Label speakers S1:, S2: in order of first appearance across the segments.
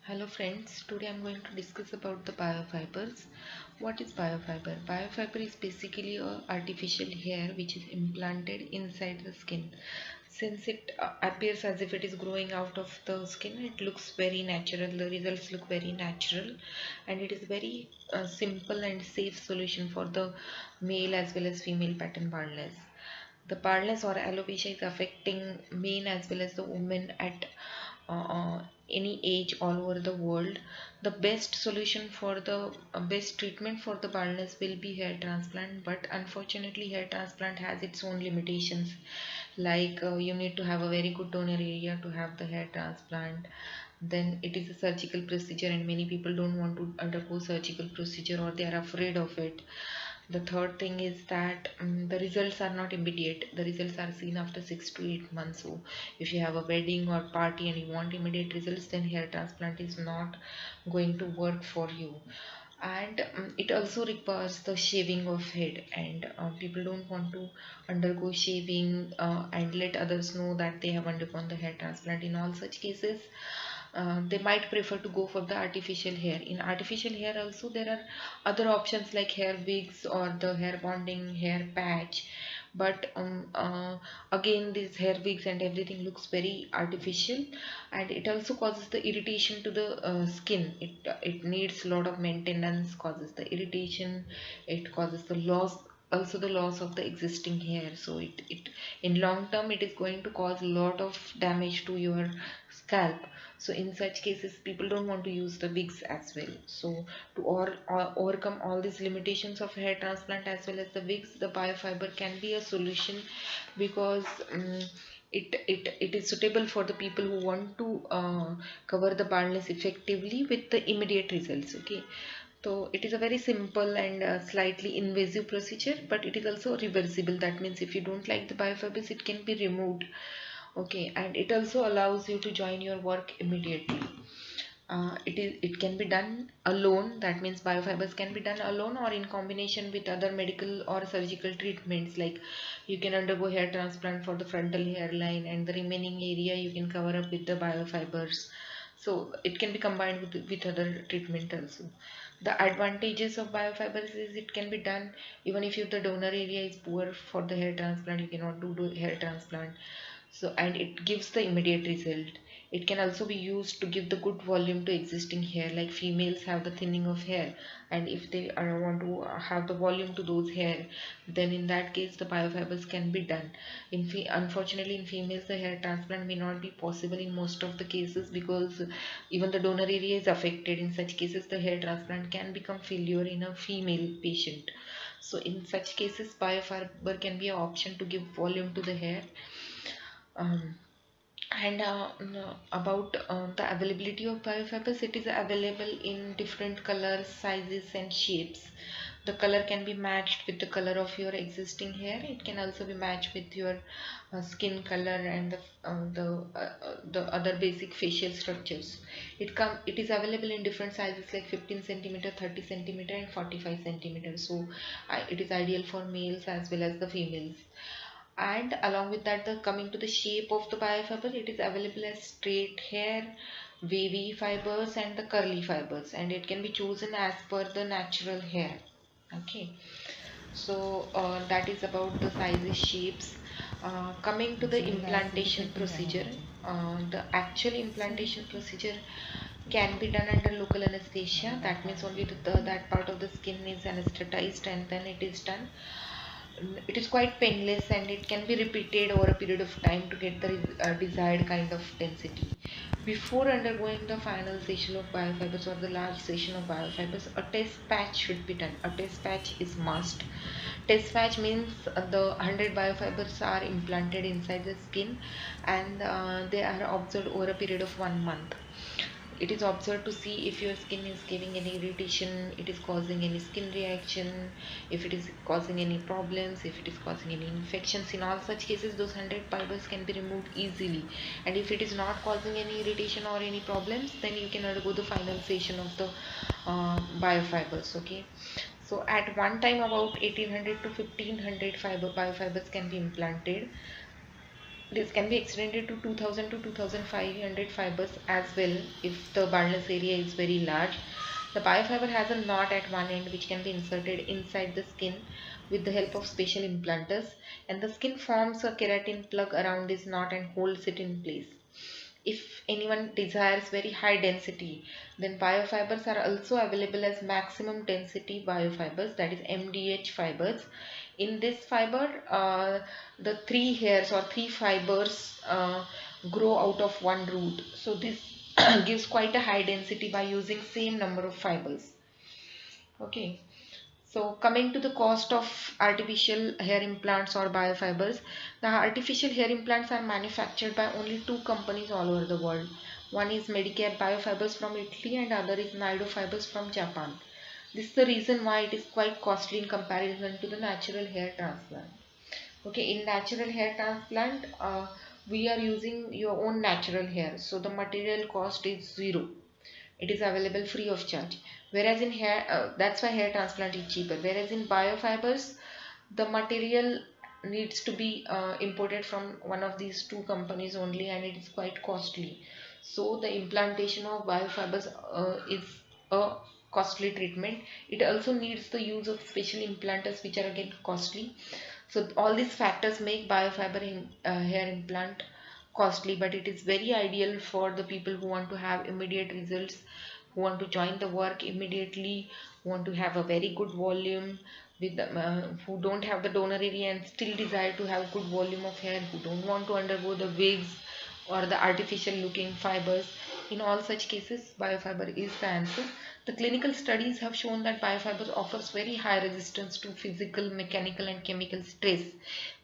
S1: Hello friends, today I'm going to discuss about the biofibers. What is biofiber? Biofiber is basically a artificial hair which is implanted inside the skin. Since it appears as if it is growing out of the skin, it looks very natural. The results look very natural, and it is very simple and safe solution for the male as well as female pattern baldness. The baldness or alopecia is affecting men as well as the women at any age all over the world. The best solution for the best treatment for the baldness will be hair transplant, but unfortunately hair transplant has its own limitations, like you need to have a very good donor area to have the hair transplant. Then it is a surgical procedure and many people don't want to undergo surgical procedure, or they are afraid of it. The third thing is that the results are not immediate. The results are seen after 6 to 8 months. So if you have a wedding or party and you want immediate results, then hair transplant is not going to work for you. And it also requires the shaving of head, and people don't want to undergo shaving and let others know that they have undergone the hair transplant. In all such cases, they might prefer to go for the artificial hair. In artificial hair also there are other options like hair wigs or the hair bonding hair patch, but again these hair wigs and everything looks very artificial, and it also causes the irritation to the skin. It needs a lot of maintenance, causes the irritation, it causes the loss, also the loss of the existing hair. So it in long term it is going to cause a lot of damage to your scalp. So in such cases people don't want to use the wigs as well. So to overcome all these limitations of hair transplant as well as the wigs, the biofiber can be a solution, because it is suitable for the people who want to cover the baldness effectively with the immediate results. Okay, so it is a very simple and slightly invasive procedure, but it is also reversible. That means if you don't like the biofibers, it can be removed. Okay, and it also allows you to join your work immediately. It can be done alone. That means biofibers can be done alone or in combination with other medical or surgical treatments. Like you can undergo hair transplant for the frontal hairline, and the remaining area you can cover up with the biofibers. So it can be combined with other treatment also. The advantages of biofibers is it can be done even if the donor area is poor. For the hair transplant you cannot do hair transplant. So, and it gives the immediate result. It can also be used to give the good volume to existing hair, like females have the thinning of hair, and if they want to have the volume to those hair, then in that case the biofibers can be done. Unfortunately in females the hair transplant may not be possible in most of the cases, because even the donor area is affected. In such cases the hair transplant can become failure in a female patient. So in such cases biofiber can be an option to give volume to the hair. um, and about the availability of biofibers, it is available in different colors, sizes and shapes. The color can be matched with the color of your existing hair. It can also be matched with your skin color and the other basic facial structures. It is available in different sizes like 15 centimeter, 30 centimeter and 45 centimeter. So it is ideal for males as well as the females. And along with that, the coming to the shape of the biofiber, it is available as straight hair, wavy fibers and the curly fibers, and it can be chosen as per the natural hair. Okay, so that is about the sizes, shapes. Coming to the implantation procedure, the actual implantation procedure can be done under local anesthesia. That means only that part of the skin is anesthetized and then it is done. It is quite painless and it can be repeated over a period of time to get the desired kind of density. Before undergoing the final session of biofibers or the large session of biofibers, a test patch should be done. A test patch is must. Test patch means the 100 biofibers are implanted inside the skin, and they are observed over a period of 1 month. It is observed to see if your skin is giving any irritation, it is causing any skin reaction, if it is causing any problems, if it is causing any infections. In all such cases those 100 fibers can be removed easily, and if it is not causing any irritation or any problems, then you can undergo the final session of the biofibers. Okay, so at one time about 1800 to 1500 biofibers can be implanted. This can be extended to 2000 to 2500 fibers as well if the baldness area is very large. The biofiber has a knot at one end which can be inserted inside the skin with the help of special implanters, and the skin forms a keratin plug around this knot and holds it in place. If anyone desires very high density, then biofibers are also available as maximum density biofibers, that is MDH fibers. In this fiber, the three hairs or three fibers grow out of one root. So this gives quite a high density by using same number of fibers. Okay. So coming to the cost of artificial hair implants or biofibers, the artificial hair implants are manufactured by only two companies all over the world. One is Medicare Biofibres from Italy and other is Nido Fibers from Japan. This is the reason why it is quite costly in comparison to the natural hair transplant. Okay, in natural hair transplant, we are using your own natural hair, so the material cost is zero. It is available free of charge. Whereas in hair, that's why hair transplant is cheaper. Whereas in biofibers, the material needs to be imported from one of these two companies only, and it is quite costly. So the implantation of biofibers is a costly treatment. It also needs the use of special implanters, which are again costly. So all these factors make biofiber hair implant costly, but it is very ideal for the people who want to have immediate results, who want to join the work immediately, who want to have a very good volume, with who don't have the donor area and still desire to have good volume of hair, who don't want to undergo the wigs or the artificial looking fibers. In all such cases, biofiber is the answer. The clinical studies have shown that biofiber offers very high resistance to physical, mechanical and chemical stress.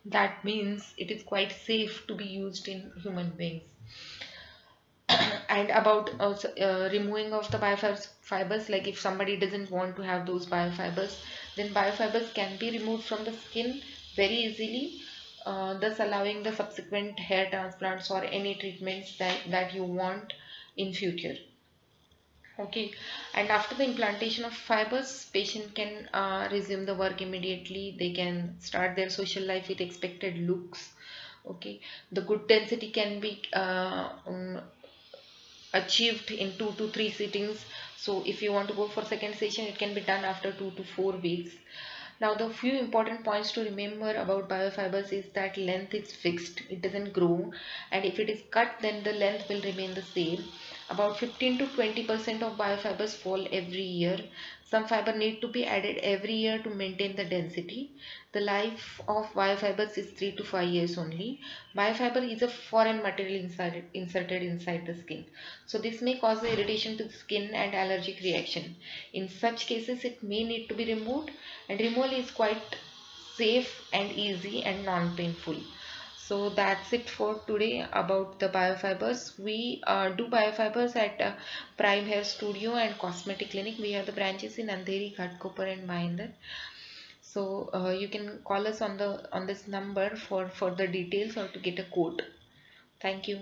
S1: That means it is quite safe to be used in human beings. And about also removing of the biofibers, like if somebody doesn't want to have those biofibers, then biofibers can be removed from the skin very easily, thus allowing the subsequent hair transplants or any treatments that you want in future. Okay, and after the implantation of fibers, patient can resume the work immediately. They can start their social life with expected looks. Okay, the good density can be achieved in 2 to 3 sittings. So if you want to go for second session, it can be done after 2 to 4 weeks. Now the few important points to remember about biofibers is that length is fixed, it doesn't grow, and if it is cut then the length will remain the same. About 15 to 20% of biofibers fall every year. Some fiber need to be added every year to maintain the density. The life of biofibers is 3 to 5 years only. Biofiber is a foreign material inserted inside the skin. So this may cause irritation to the skin and allergic reaction. In such cases, it may need to be removed, and removal is quite safe and easy and non-painful. So that's it for today about the biofibers. We do biofibers at Prime Hair Studio and Cosmetic Clinic. We have the branches in Andheri, Ghatkopar and Mahindra. So you can call us on this number for further details or to get a quote. Thank you.